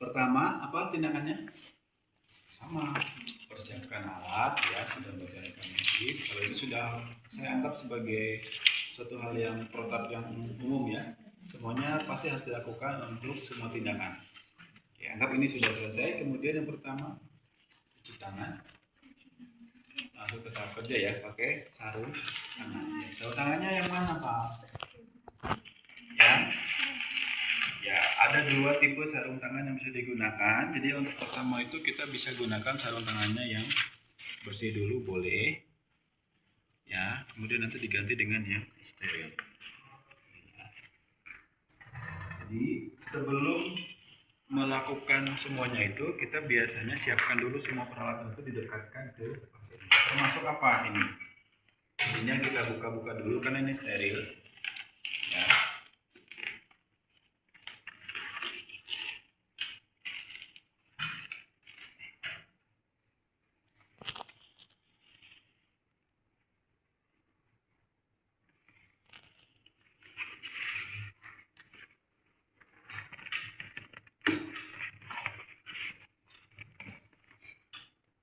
Pertama, apa tindakannya? Sama, persiapkan alat ya, sudah berjalan medis. Kalau itu sudah saya anggap sebagai suatu hal yang protap yang umum ya. Semuanya pasti harus dilakukan untuk semua tindakan. Oke, anggap ini sudah selesai. Kemudian yang pertama, cuci tangan. Langsung ke tahap kerja ya, pakai sarung tangan. Sarung tangannya yang mana Pak? Ya, ada dua tipe sarung tangan yang bisa digunakan. Jadi untuk pertama itu kita bisa gunakan sarung tangannya yang bersih dulu boleh. Ya, kemudian nanti diganti dengan yang steril. Jadi sebelum melakukan semuanya itu kita biasanya siapkan dulu semua peralatan itu didekatkan ke pasien. Termasuk apa ini? Ini kita buka-buka dulu karena ini steril. Ya.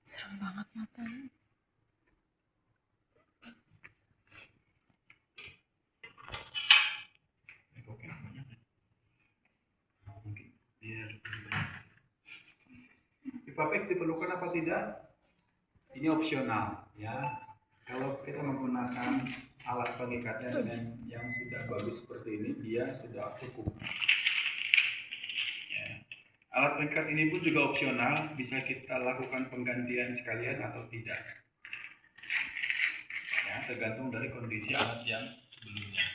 Serem banget matanya. Pipapek diperlukan apa tidak? Ini opsional ya. Kalau kita menggunakan alat pengikatnya dengan yang sudah bagus seperti ini, dia sudah cukup. Ya. Alat pengikat ini pun juga opsional, bisa kita lakukan penggantian sekalian atau tidak. Ya, tergantung dari kondisi alat yang sebelumnya.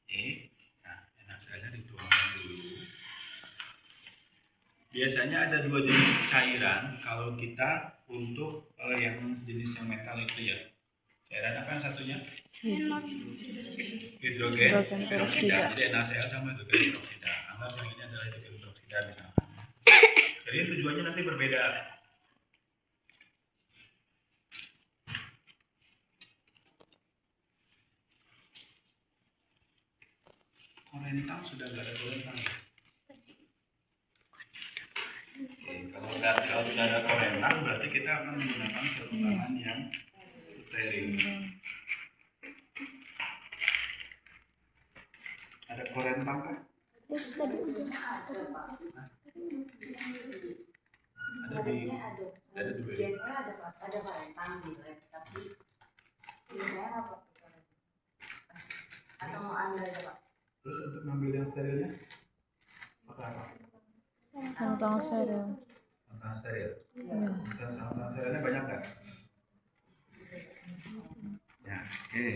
Oke, nah enak saja dituangkan dulu. Biasanya ada dua jenis cairan kalau kita untuk yang jenis yang metal itu ya. Cairan apa yang satunya? Hidrogen peroksida. Jadi NaCl sama hidrogen peroksida. Anggap yang ini adalah hidrogen peroksida misalkan. Jadi tujuannya nanti berbeda. Korentang sudah nggak ada korentang ya? Kalau tidak ada korentang berarti kita akan menggunakan sarung tangan yang steril. Ada korentang kan? Ada di ada di biasanya ada korentang di lab, tapi biasanya nggak pakai korentang. Atau mau ambil aja Pak? Terus untuk ngambil yang sterilnya pakai apa? Sarung tangan steril. Sarung tangan steril. Iya. Sarung tangan sterilnya banyak nggak? Ya, oke.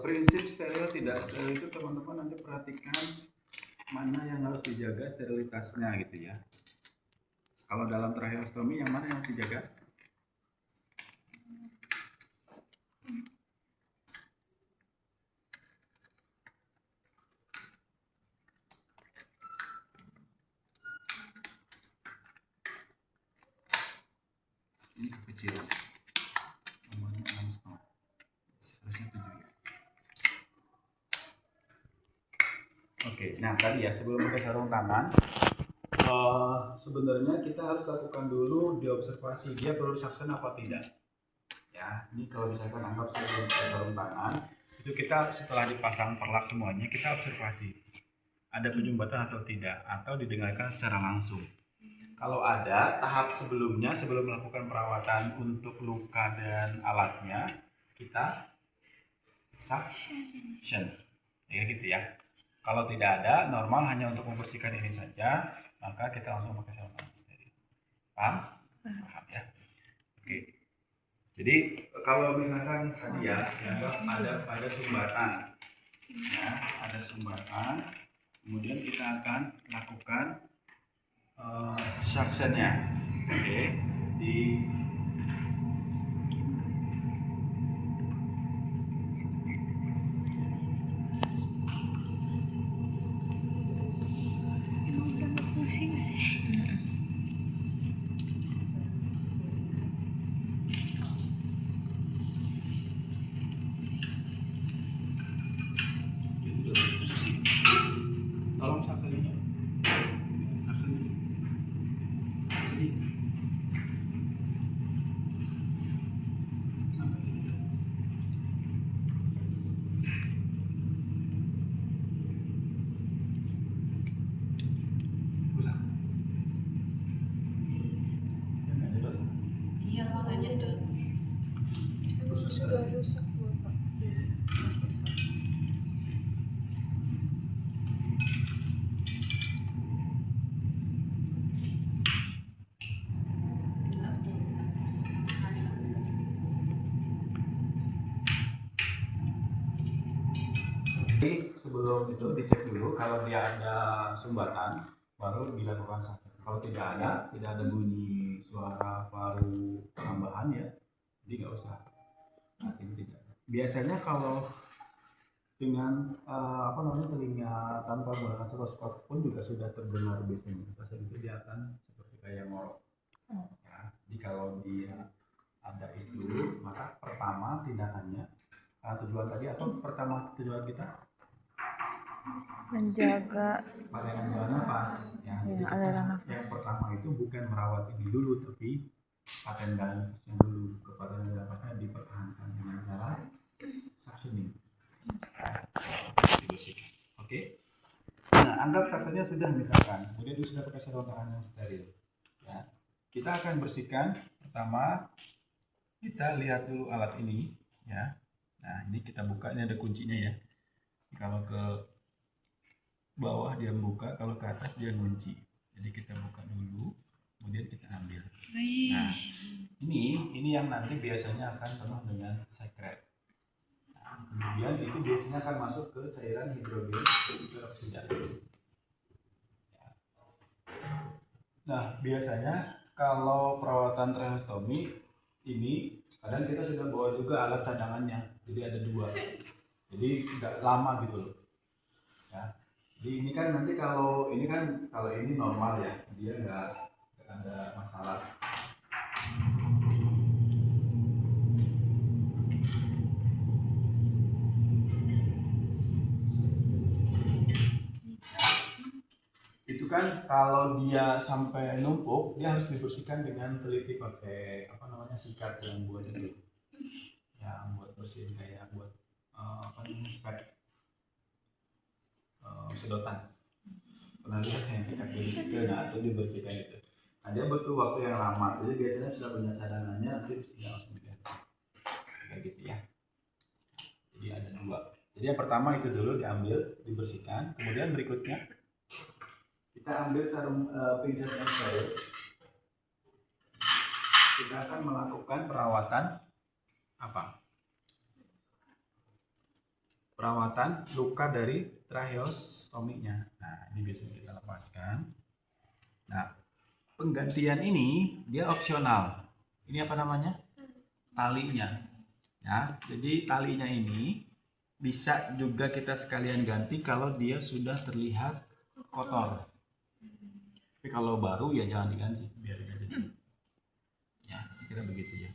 Prinsip steril tidak steril itu teman-teman nanti perhatikan mana yang harus dijaga sterilitasnya gitu ya. Kalau dalam tracheostomi yang mana yang harus dijaga? Ini kekecilan. Nomornya 6,5. Seharusnya 7 ya. Oke, nah tadi ya sebelum pakai sarung tangan, sebenarnya kita harus lakukan dulu diobservasi dia perlu suction apa tidak. Ya, ini kalau misalkan anggap sebelum pakai sarung tangan, itu kita setelah dipasang perlak semuanya kita observasi ada penyumbatan atau tidak, atau didengarkan secara langsung. Kalau ada tahap sebelumnya sebelum melakukan perawatan untuk luka dan alatnya, kita suction, ya gitu ya. Kalau tidak ada, normal hanya untuk membersihkan ini saja, maka kita langsung pakai sarung tangan steril. Paham? Paham ya. Oke. Jadi kalau misalkan tadi ya, ada sumbatan, ya, ada sumbatan, kemudian kita akan lakukan suctionnya, oke, di sudah rusak Bapak di semester 1. Jadi sebelum itu dicek dulu kalau dia ada sumbatan baru dilakukan sakit. Kalau tidak ada bunyi suara paru tambahan ya, jadi nggak usah. Nah, ini tidak. Biasanya kalau dengan telinga tanpa menggunakan stetoskop pun juga sudah terdengar biasanya. Pas itu dia akan seperti kayak ngorok. Ya, jadi kalau dia ada itu, maka pertama tindakannya tujuan tadi atau pertama tujuan kita Menjaga aliran nafas ya. Jadi aliran nafas. yang pertama itu bukan merawat ini dulu, tapi patenkan nafasnya dulu, kepada nafasnya dipertahankan dengan cara suctioning. Oke. Nah, anggap suctionnya sudah misalkan, kemudian dia sudah pakai sarung tangan yang steril. Ya. Kita akan bersihkan. Pertama, kita lihat dulu alat ini, ya. Nah, ini kita buka, ini ada kuncinya ya. Kalau ke bawah dia buka, kalau ke atas dia kunci. Jadi kita buka dulu, kemudian kita ambil. Nah, ini yang nanti biasanya akan penuh dengan sekret. Nah, kemudian itu biasanya akan masuk ke cairan hidrogen peroksida. Nah, biasanya kalau perawatan tracheostomi ini kadang kita sudah bawa juga alat cadangannya, jadi ada 2, jadi nggak lama gitu loh ya. Jadi ini kan nanti kalau ini normal ya, dia nggak ada masalah. Itu kan kalau dia sampai numpuk, dia harus dibersihkan dengan teliti pakai sikat yang buat itu, yang buat bersihin kayak buat sikat sedotan. Pernah lihat yang sikat dari atau dibersihkan itu. Nah, dia butuh waktu yang lama, jadi biasanya sudah punya cadangannya, nanti mestinya langsung diganti kayak gitu ya. Jadi ada 2. Jadi yang pertama itu dulu diambil, dibersihkan, kemudian berikutnya kita ambil sarung pinset yang steril. Kita akan melakukan perawatan perawatan luka dari tracheostomiknya. Nah, ini biasanya kita lepaskan. Nah, penggantian ini dia opsional. Ini apa namanya? Talinya. Ya, jadi talinya ini bisa juga kita sekalian ganti kalau dia sudah terlihat kotor. Tapi kalau baru ya jangan diganti, biarin aja. Ya, kira begitu ya.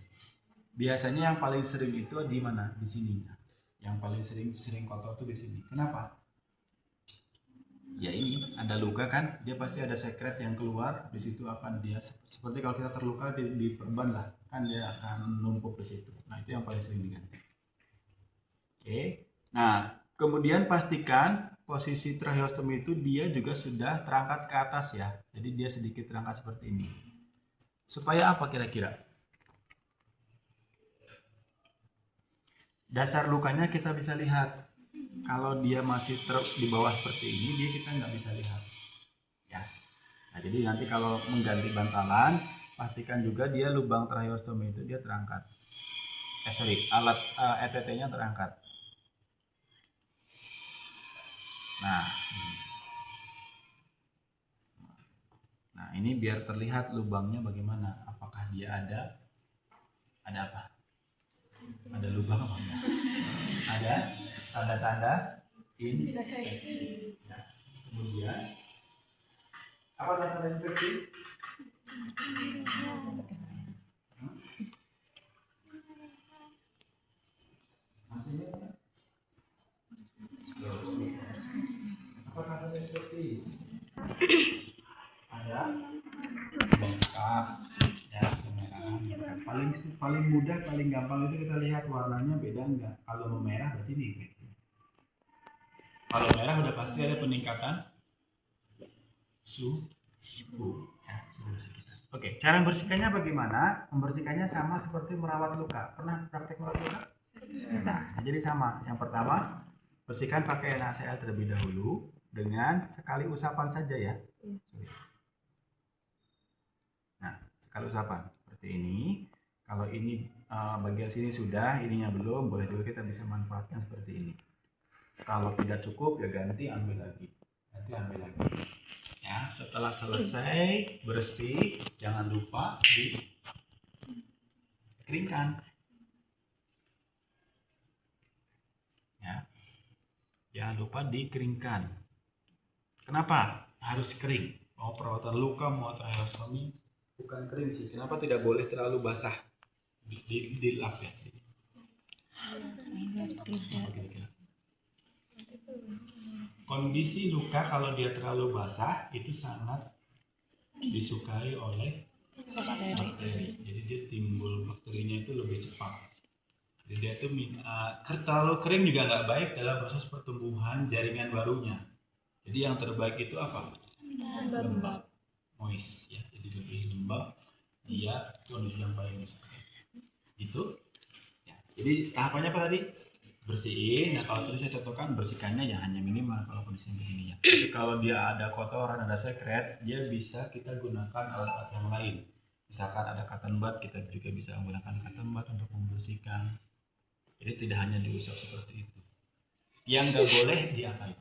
Biasanya yang paling sering itu di mana? Di sini. Yang paling sering kotor tuh di sini. Kenapa? Ya ini ada luka kan, dia pasti ada sekret yang keluar di situ, akan dia seperti kalau kita terluka di perban lah, kan dia akan numpuk di situ. Nah, itu yang paling sering diganti. Oke. Nah, kemudian pastikan posisi tracheostomi itu dia juga sudah terangkat ke atas ya. Jadi dia sedikit terangkat seperti ini. Supaya apa kira-kira? Dasar lukanya kita bisa lihat. Kalau dia masih di bawah seperti ini, dia kita nggak bisa lihat. Ya. Nah, jadi nanti kalau mengganti bantalan, pastikan juga dia lubang tracheostomi itu dia terangkat. Alat ETT-nya terangkat. Nah, ini biar terlihat lubangnya bagaimana. Apakah dia ada apa? Ada lubang apa enggak? Ada tanda-tanda infeksi. Nah, kemudian apa tanda infeksi? Masih apa tanda infeksi? Ada bengkak ya, kemerahan. Paling mudah, paling gampang itu kita lihat warnanya beda enggak. Kalau memerah berarti ini. Kalau merah udah pasti ada peningkatan suhu ya, Oke, cara membersihkannya bagaimana? Membersihkannya sama seperti merawat luka. Pernah praktek merawat luka? Nah, jadi sama. Yang pertama, bersihkan pakai NaCl terlebih dahulu dengan sekali usapan saja ya. Nah, sekali usapan seperti ini. Kalau ini bagian sini sudah, ininya belum, boleh juga kita bisa manfaatkan seperti ini. Kalau tidak cukup ya ganti ambil lagi. Nanti ambil lagi. Ya, setelah selesai bersih, jangan lupa dikeringkan. Ya. Jangan lupa dikeringkan. Kenapa harus kering? Mau perawatan luka, mau tracheostomi, bukan kering sih. Kenapa tidak boleh terlalu basah? Dilap ya. Kondisi luka kalau dia terlalu basah itu sangat disukai oleh bakteri. Jadi dia timbul bakterinya itu lebih cepat. Jadi dia itu terlalu kering juga nggak baik dalam proses pertumbuhan jaringan barunya. Jadi yang terbaik itu apa? Lembab, moist ya. Jadi lebih lembab, dia kondisi yang paling disukai. Itu. Ya. Jadi tahapannya apa tadi? Bersihin. Nah kalau tadi saya contohkan bersihkannya ya hanya minimal kalau kondisi begini ya. Tapi kalau dia ada kotoran, ada sekret, dia bisa kita gunakan alat-alat yang lain. Misalkan ada cotton bud, kita juga bisa menggunakan cotton bud untuk membersihkan. Jadi tidak hanya diusap seperti itu. Yang nggak boleh diapain?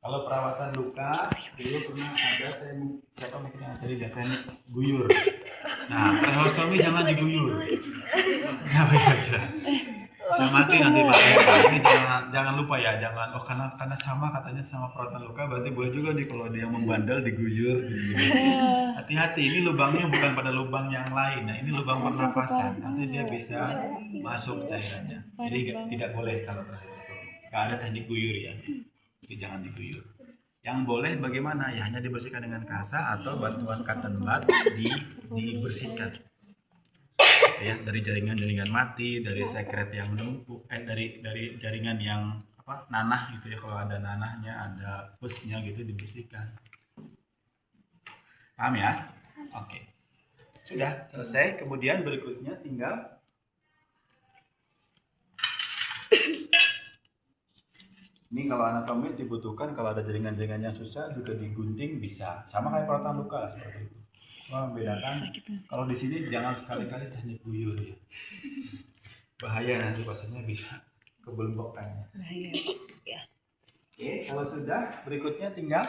Kalau perawatan luka, dulu pernah ada siapa mungkin yang tadi lihat teknik guyur. Nah, tracheostomi jangan diguyur. Kenapa ya? Bisa mati nanti Pak. Ini jangan lupa ya, jangan karena sama katanya sama perawatan luka, berarti boleh juga nih kalau dia membandel diguyur gitu. Hati-hati, ini lubangnya bukan pada lubang yang lain. Nah, ini lubang pernafasan. Nanti dia bisa masuk cairannya. Jadi tidak boleh kalau tracheostomi. Nggak ada teknik guyur ya. Jadi jangan diguyur. Yang boleh bagaimana? Ya hanya dibersihkan dengan kasa atau bantuan cotton bud dibersihkan. Ya, dari jaringan-jaringan mati, dari sekret yang menumpuk, dari jaringan yang nanah gitu ya, kalau ada nanahnya, ada pusnya gitu dibersihkan. Paham ya? Oke. Sudah selesai. Kemudian berikutnya tinggal ini kalau anatomis dibutuhkan, kalau ada jaringan-jaringan yang susah juga digunting bisa. Sama kayak perawatan luka lah seperti itu. Cuma membedakan kalau di sini jangan sekali-kali teknik guyur ya. Bahaya nanti pasarnya bisa kebelembok kan. Bahaya. Ya. Oke, kalau sudah berikutnya tinggal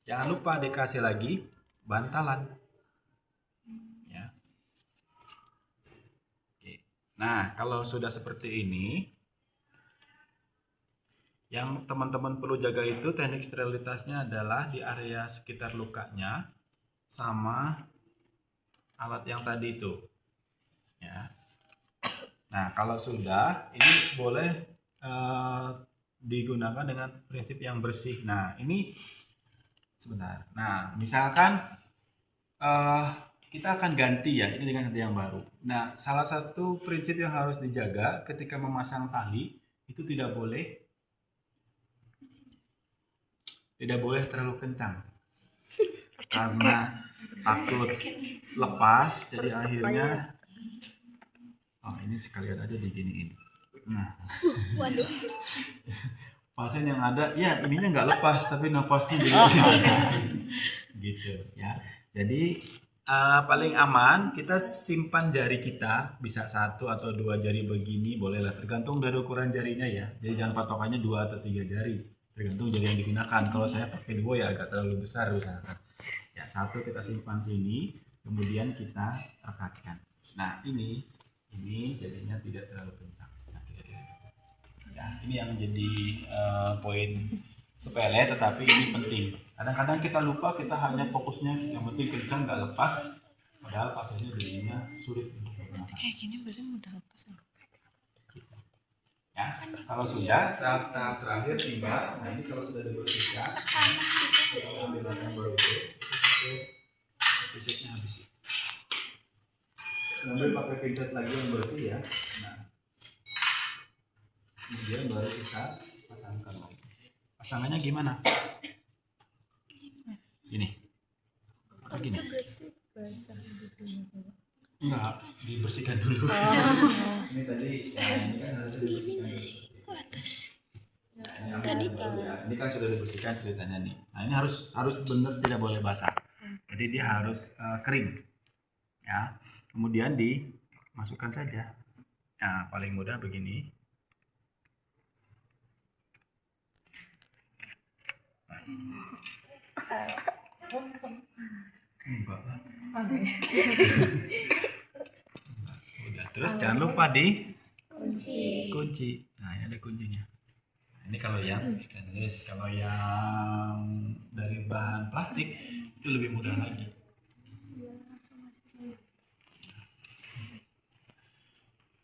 jangan lupa dikasih lagi bantalan. Ya. Oke. Nah, kalau sudah seperti ini, yang teman-teman perlu jaga itu teknik sterilitasnya adalah di area sekitar lukanya sama alat yang tadi itu. Ya. Nah, kalau sudah, ini boleh digunakan dengan prinsip yang bersih. Nah, ini sebentar. Nah, misalkan kita akan ganti ya, ini dengan ganti yang baru. Nah, salah satu prinsip yang harus dijaga ketika memasang tali itu tidak boleh terlalu kencang karena takut lepas, jadi akhirnya ini sekalian aja diginiin. Nah, pasien yang ada ya ininya nggak lepas tapi napasnya gitu ya. Jadi paling aman kita simpan jari kita, bisa 1 atau 2 jari begini bolehlah, tergantung dari ukuran jarinya ya. Jadi jangan patokannya 2 atau 3 jari, tergantung jari yang digunakan. Kalau saya pakai 2 ya agak terlalu besar misalkan. Ya, 1 kita simpan sini, kemudian kita rekatkan. Nah, ini jadinya tidak terlalu kencang. Ya, ini yang jadi poin sepele tetapi ini penting. Kadang-kadang kita lupa, kita hanya fokusnya yang penting kencang nggak lepas, padahal pasiennya jadinya sulit untuk bernapas. Kayak gini berarti mudah lepas. Ya, kalau sudah tahap terakhir tinggal, nah ini kalau sudah dibersihkan, ambil yang baru itu, pincetnya habis. Ambil pakai pincet lagi yang bersih ya. Nah, kemudian baru kita pasangkan lagi. Pasangannya gimana? Gini. Apa gini? Enggak, dibersihkan dulu. Ini tadi, ini kan harus dibersihkan dulu. Ini kan sudah dibersihkan ceritanya nih. Nah ini harus benar, tidak boleh basah. Jadi dia harus kering, ya. Kemudian dimasukkan saja. Nah paling mudah begini. Enggak. Udah, terus jangan lupa kunci. Nah ini ada kuncinya. Nah, ini kalau yang stainless, kalau yang dari bahan plastik itu lebih mudah lagi.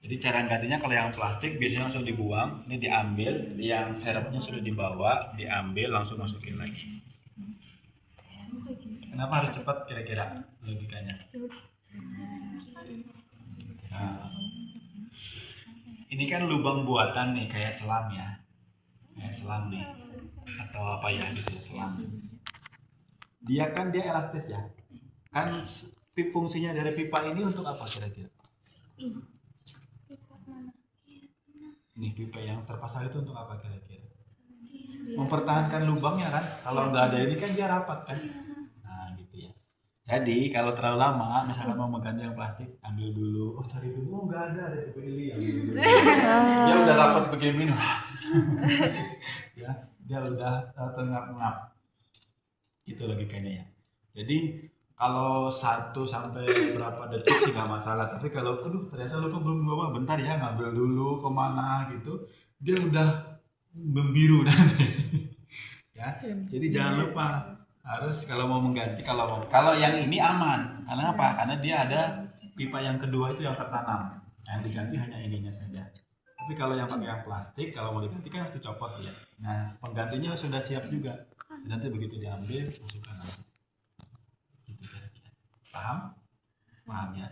Jadi cara gantinya kalau yang plastik biasanya langsung dibuang, ini diambil, yang serepnya sudah dibawa, diambil langsung masukin lagi. Kenapa harus cepat kira-kira logikanya? Nah, ini kan lubang buatan nih kayak selam ya, kayak selam nih, atau apa ya gitu ya, selam. Dia elastis ya, kan fungsinya dari pipa ini untuk apa kira-kira? Nih pipa yang terpasang itu untuk apa kira-kira? Mempertahankan lubangnya kan, kalau nggak ada ini kan dia rapat kan. Nah gitu ya. Jadi kalau terlalu lama, misalkan mau mengganti yang plastik, ambil dulu, cari dulu, nggak ada pipa ini, ambil dulu. Dia udah rapat begini, ya, dia udah terngap-ngap. Itu logikanya ya. Jadi kalau 1 sampai berapa detik sih nggak masalah, tapi kalau ternyata lupa belum bawa, bentar ya ngambil dulu kemana gitu, dia udah membiru nanti. Ya, jadi jangan lupa harus kalau mau mengganti, kalau yang ini aman, karena apa? Karena dia ada pipa yang kedua itu yang tertanam, yang diganti hanya ininya saja. Tapi kalau yang pakai yang plastik, kalau mau diganti kan harus dicopot ya. Nah penggantinya sudah siap juga, nanti begitu diambil masukkan lagi. Paham ya?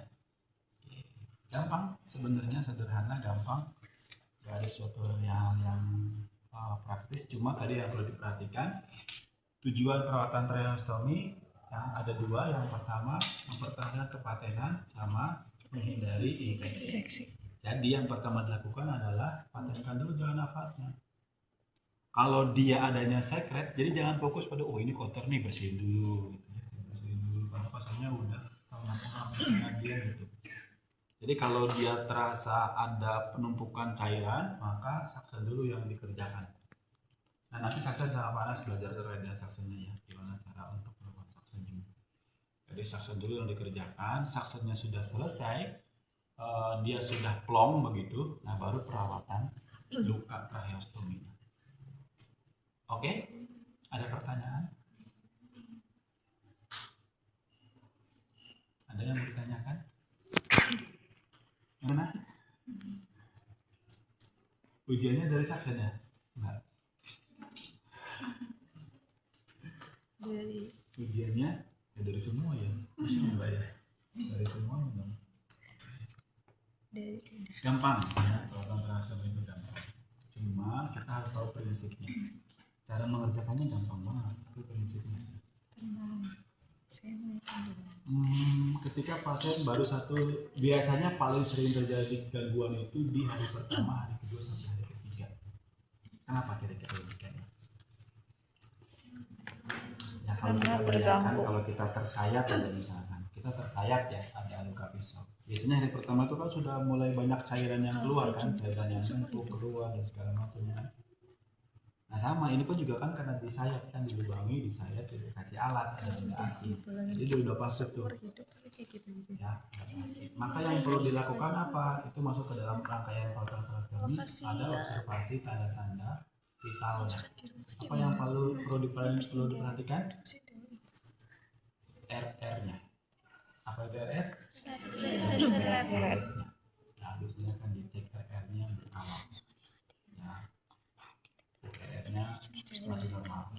Gampang sebenarnya, sederhana, gampang, gak ada suatu yang praktis. Cuma tadi yang perlu diperhatikan, tujuan perawatan tracheostomy yang ada 2. Yang pertama mempertahankan kepatenan sama menghindari infeksi. Jadi yang pertama dilakukan adalah patenkan dulu jalan nafasnya. Kalau dia adanya sekret, jadi jangan fokus pada ini kotor nih, bersihin dulu gitu. Karena pasarnya udah tahun gitu. Jadi kalau dia terasa ada penumpukan cairan, maka saksen dulu yang dikerjakan. Nah nanti saksen sama panas, belajar terkait dengan saksennya ya, gimana cara untuk melakukan saksen juga. Jadi saksen dulu yang dikerjakan, saksennya sudah selesai, dia sudah plong begitu, nah baru perawatan luka tracheostominya. Oke, ada pertanyaan? Ada yang mau ditanyakan? Mana? Ujiannya dari saksen ya? Enggak. Dari Ujiannya ya dari semua ya. Masih enggak ya? Dari semua dong. Gampang ya, perawatan tracheostomi itu gampang. Cuma kita harus tahu prinsipnya. Cara mengerjakannya gampang banget, tapi prinsipnya. Ketika pasien baru satu, biasanya paling sering terjadi gangguan itu di hari pertama, hari kedua sampai hari ketiga. Kenapa kira-kira demikian? Ya kalau kita bayangkan, kalau kita tersayat aja misalkan, kita tersayat ya, ada luka pisau. Biasanya hari pertama itu kan sudah mulai banyak cairan yang keluar kan, cairan yang numpuk keluar dan segala macamnya kan. Nah sama, ini pun juga kan karena disayat kan, dilubangi, disayat, dikasih alat, ada ventilasi. Jadi dia udah pasif tuh. Ya, maka yang perlu dilakukan apa? Itu masuk ke dalam rangkaian perawatan tracheostomi, ada observasi tanda-tanda vital. Apa yang perlu diperhatikan? RR-nya. Apa itu RR? Nah, biasanya kan dicek RR-nya yang awal. Ya. RR-nya masih normal.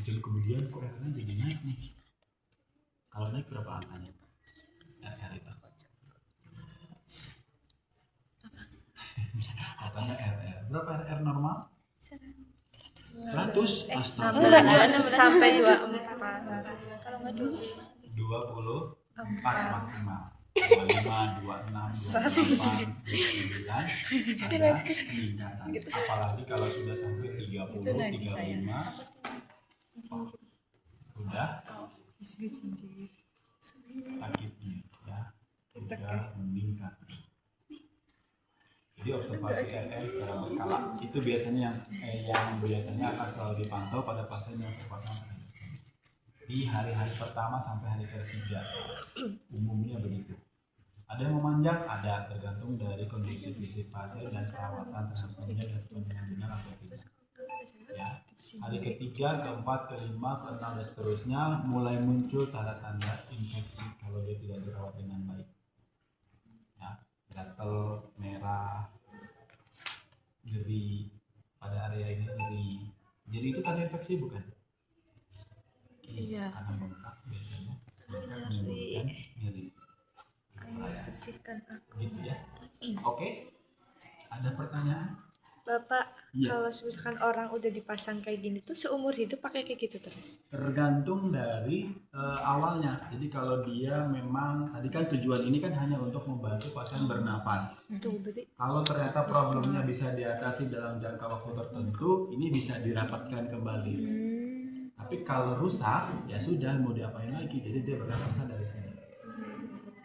Jadi kemudian kok RR-nya jadi naik nih. Kalau naik berapa angkanya? RR itu. Katanya RR. Berapa RR normal? 100. Astaga. sampai 24. Kalau nggak 24 maksimal. 25, 26, 28, 29 ada peningkatan. Apalagi kalau sudah sampai 30, Itu nanti saya. 35 udah sakitnya ya udah meningkat. Jadi observasi RR secara berkala itu biasanya yang biasanya akan selalu dipantau pada pasien yang terpasang di hari-hari pertama sampai hari ketiga. Umumnya begitu. Ada yang memanjang, ada tergantung dari kondisi fisik pasien dan perawatan terhadapnya dan dengan benar atau tidak. Ya, hari ketiga, keempat, kelima, keenam dan seterusnya mulai muncul tanda-tanda infeksi kalau dia tidak dirawat dengan baik. Ya, gatal, merah, nyeri pada area ini nyeri. Jadi itu tanda infeksi bukan? Iya. Karena bengkak biasanya. Bengkak menimbulkan nyeri. Ayo bersihkan aku. Gitu ya. Oke. Ada pertanyaan? Bapak, Iya. kalau misalkan orang udah dipasang kayak gini tuh seumur hidup pakai kayak gitu terus? Tergantung dari awalnya. Jadi kalau dia memang tadi kan tujuan ini kan hanya untuk membantu pasien bernafas. Tuh berarti Kalau ternyata problemnya bisa diatasi dalam jangka waktu tertentu, ini bisa dirapatkan kembali. Tapi kalau rusak, ya sudah mau diapain lagi. Jadi dia bernafasnya dari sini.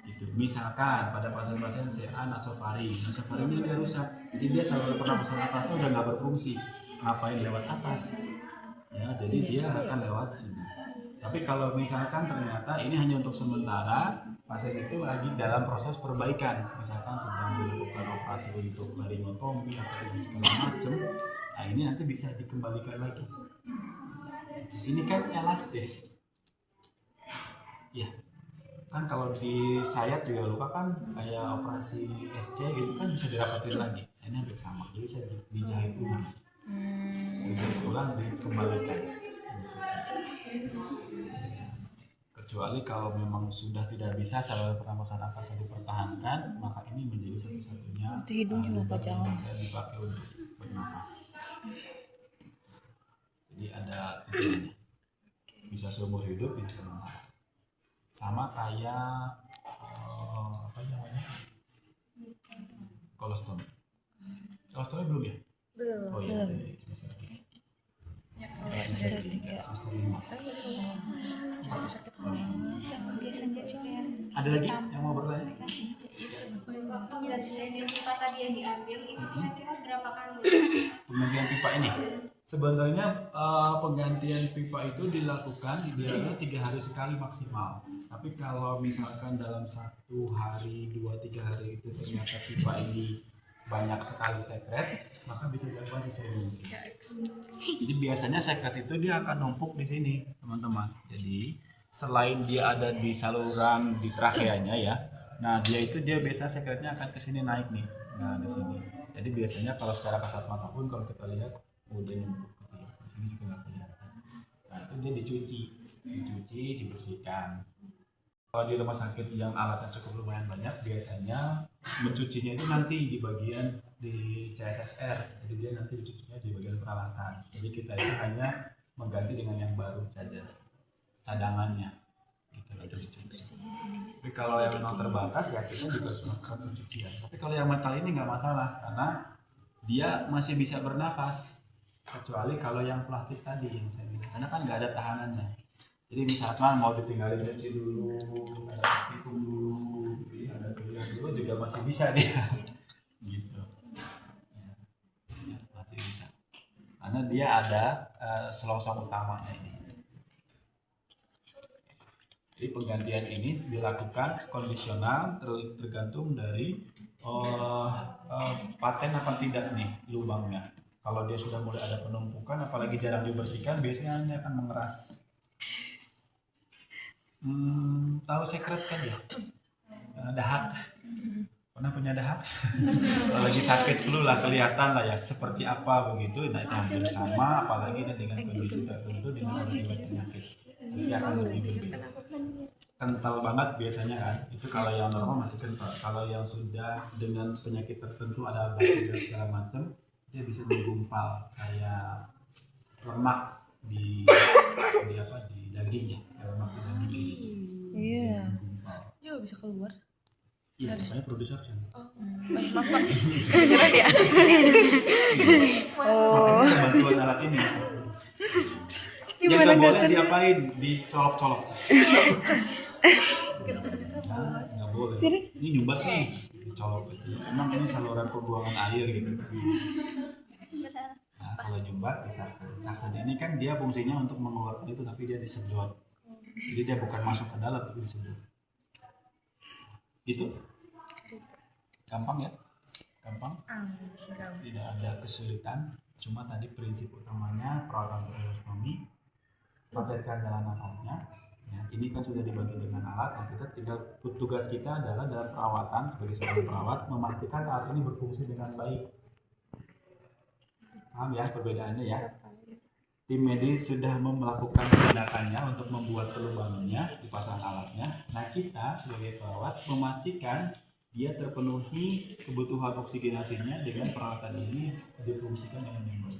Gitu. Misalkan pada pasien-pasien CA nasofaring, nasofaringnya dia rusak, jadi dia saluran pernapasan atasnya udah nggak berfungsi. Ngapain lewat atas? Ya, jadi dia akan lewat sini. Tapi kalau misalkan ternyata ini hanya untuk sementara, pasien itu lagi dalam proses perbaikan, misalkan sedang dilakukan operasi untuk laringotomi atau segala macam, nah ini nanti bisa dikembalikan lagi. Ini kan elastis, ya. Kan kalau di sayat juga luka kan kayak operasi SC gitu kan bisa dirapatin lagi. Ini hampir sama, jadi bisa dijahit ulang. Dijahit ulang dikembalikan. Kecuali kalau memang sudah tidak bisa saluran pernapasan atas dipertahankan, maka ini menjadi satu-satunya yang bisa dipakai untuk bernafas. Jadi ada tujuannya. Bisa seumur hidup, bisa sementara. Sama kayak apa namanya, kolostomi. Kolostomi belum ya? belum. Oh iya, dari semester 3. Semester 5. Sakit biasanya juga. Ada lagi yang mau bertanya? Penggantian pipa tadi yang diambil itu kira-kira berapa kali? Penggantian pipa ini sebenarnya penggantian pipa itu dilakukan idealnya 3 hari sekali maksimal. Tapi kalau misalkan dalam 1 hari, 2-3 hari itu ternyata pipa ini banyak sekali sekret, maka bisa dilakukan sesering mungkin. Jadi biasanya sekret itu dia akan numpuk di sini, teman-teman. Jadi selain dia ada di saluran di trakeanya ya, nah dia biasa sekretnya akan ke sini naik nih. Nah di sini. Jadi biasanya kalau secara kasat mata pun kalau kita lihat, dia numpuk gitu ya. Di sini juga nggak kelihatan. Nah itu dia dicuci, dibersihkan. Kalau di rumah sakit yang alatnya cukup lumayan banyak, biasanya mencucinya itu nanti di bagian di CSSR. Jadi dia nanti dicucinya di bagian peralatan. Jadi kita itu hanya mengganti dengan yang baru saja, cadangannya. Gitu. Tapi kalau yang memang terbatas ya kita juga harus melakukan pencucian. Tapi kalau yang metal ini nggak masalah karena dia masih bisa bernafas. Kecuali kalau yang plastik tadi yang saya bilang, karena kan nggak ada tahanannya. Jadi misalkan mau ditinggalin cuci dulu, ada plastikum dulu, ada tulisan dulu juga masih bisa dia, gitu. Ya, masih bisa, karena dia ada selongsong utamanya ini. Jadi penggantian ini dilakukan kondisional tergantung dari paten apa tidak nih lubangnya. Kalau dia sudah mulai ada penumpukan, apalagi jarang dibersihkan, biasanya ini akan mengeras. Tahu sekret kan ya? Dahak. Pernah punya dahak? Kalau lagi sakit flu lah kelihatan lah ya seperti apa begitu. Nah itu hampir sama, apalagi dengan kondisi tertentu dengan riwayat penyakit. Jadi akan lebih berbeda. Kental banget biasanya kan. Itu kalau yang normal masih kental. Kalau yang sudah dengan penyakit tertentu ada bakteri segala macam, dia bisa menggumpal kayak lemak di dagingnya, lemak di daging. Iya. Yuk bisa keluar. Iya, makanya perlu disaksin. Oh, maaf Pak. Beneran ya? Oh. Makanya ada bantuan alat ini. Yang Gimana nggak boleh gak diapain, dicolok-colok. Nggak boleh. Ini nyumbat nih, dicolok. Emang ini saluran pembuangan air gitu. Nah, kalau nyumbat disaksin. Saksin ini kan dia fungsinya untuk mengeluarkan itu, tapi dia disedot. Jadi dia bukan masuk ke dalam, tapi disedot. Gitu? Gampang ya? Gampang? Tidak ada kesulitan. Cuma tadi prinsip utamanya perawatan tracheostomi, praktekkan jalan nafasnya. Ya, ini kan sudah dibantu dengan alat. Nah, kita tinggal tugas kita adalah dalam perawatan sebagai seorang perawat memastikan alat ini berfungsi dengan baik. Paham ya perbedaannya ya? Tim medis sudah melakukan tindakannya untuk membuat pelubangannya, dipasang alatnya. Nah, kita sebagai perawat memastikan dia terpenuhi kebutuhan oksigenasinya dengan peralatan ini difungsikan dengan baik.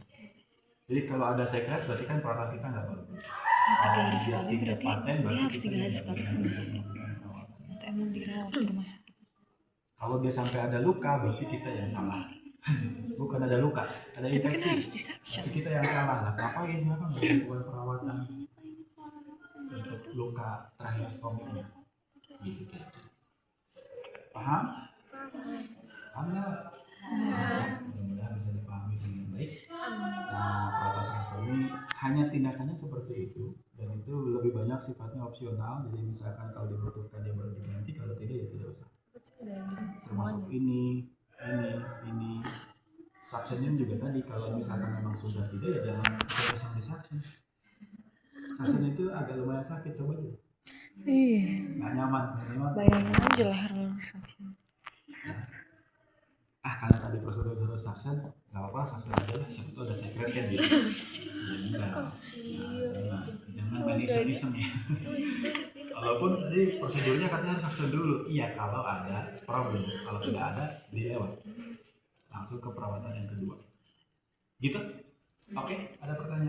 Jadi kalau ada sekret berarti kan peralatan kita nggak bagus. Tiga hari sekali berarti paten, dia harus 3 hari kita sekali. Atau emang dirawat di rumah sakit? kalau dia sampai ada luka berarti kita yang salah. Bukan ada luka, ada Tapi kan infeksi. harus disaksin. Berarti kita yang salah. Nah, ngapain dia kan melakukan perawatan untuk luka tracheostomi ini? Gitu kira-kira. Paham? Paham nggak? Mudah-mudahan bisa dipahami dengan baik. Nah, perawatan tracheostomi hanya tindakannya seperti itu, dan itu lebih banyak sifatnya opsional. Jadi misalkan kalau dibutuhkan dia baru diganti, kalau tidak ya tidak usah. Termasuk ini. Saksennya juga tadi, kalau misalkan memang sudah tidak ya jangan terus disaksen. Saksen itu agak lumayan sakit, coba aja. Iya. Nggak nyaman. Bayangin aja leher lu sakit. Karena tadi prosedur harus saksen, nggak apa-apa saksen aja lah. Siapa tuh ada sekret kan gitu. Jangan main iseng-iseng ya. Walaupun tadi prosedurnya katanya harus saksen dulu. Iya, kalau ada problem. Kalau tidak ada, dilewat. Langsung ke perawatan yang kedua. Gitu? Oke, ada pertanyaan?